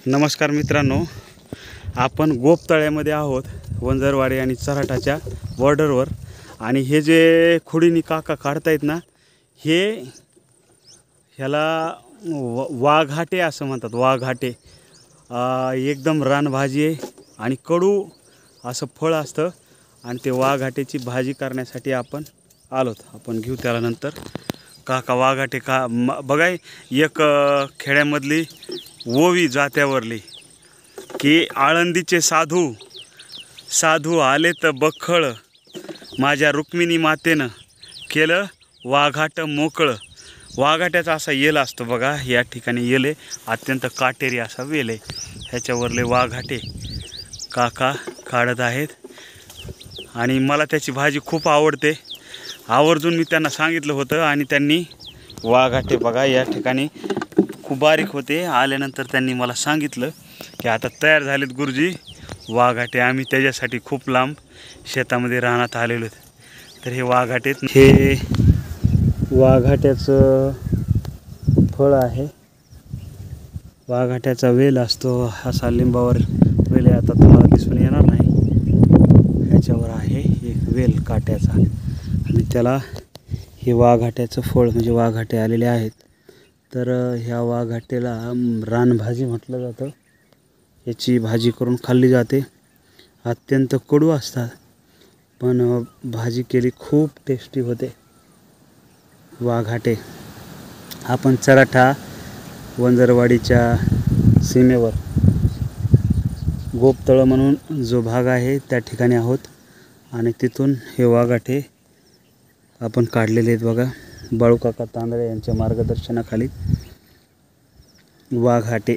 नमस्कार मित्रांनो, आपण गोपतळ्यामध्ये आहोत, वंजरवाडी आणि चराटाच्या बॉर्डरवर। आणि हे जे खोडीनी काका काढतायत ना, हे ह्याला वाघाटे असं म्हणतात। वाघाटे एकदम रानभाजी आहे आणि कडू असं फळ असतं आणि ते वाघाटेची भाजी करण्यासाठी आपण आलोत। आपण घेऊ त्याला नंतर। काका वाघाटे का बघा, एक खेड्यामधली ओवी जात्यावरली की आळंदीचे साधू साधू आले तर बखळ, माझ्या रुक्मिणी मातेनं केलं वाघाट मोकळं। वाघाट्याचा असा येल असतो बघा, या ठिकाणी येल आहे, अत्यंत काटेरी असा वेल आहे। ह्याच्यावरले वाघाटे काका काढत आहेत आणि मला त्याची भाजी खूप आवडते। आवर्जून मी त्यांना सांगितलं होतं आणि त्यांनी वाघाटे बघा या ठिकाणी खूप बारीक होते। आल्यानंतर त्यांनी मला सांगितलं की आता तयार झालेत गुरुजी वाघाटे, आम्ही त्याच्यासाठी खूप लांब शेतामध्ये राहण्यात आलेलो आहेत। तर हे वाघाटे, हे वाघाट्याचं फळ आहे। वाघाट्याचा वेल असतो असा लिंबावर वेल, आता तुम्हाला दिसून येणार नाही। ह्याच्यावर आहे एक वेल काट्याचा आणि त्याला हे वाघाट्याचं फळ म्हणजे वाघाटे आलेले आहेत। तर ह्या वाघाटेला रानभाजी म्हटलं जातं। याची भाजी करून खाल्ली जाते। अत्यंत कडू असतात पण भाजी केली खूप टेस्टी होते। वाघाटे आपण चराठा वंजरवाडीच्या सीमेवर गोपतळ म्हणून जो भाग आहे त्या ठिकाणी आहोत आणि तिथून हे वाघाटे आपण काढलेले आहेत बघा। बाळूकाका तांदळे यांच्या मार्गदर्शनाखाली वाघाटे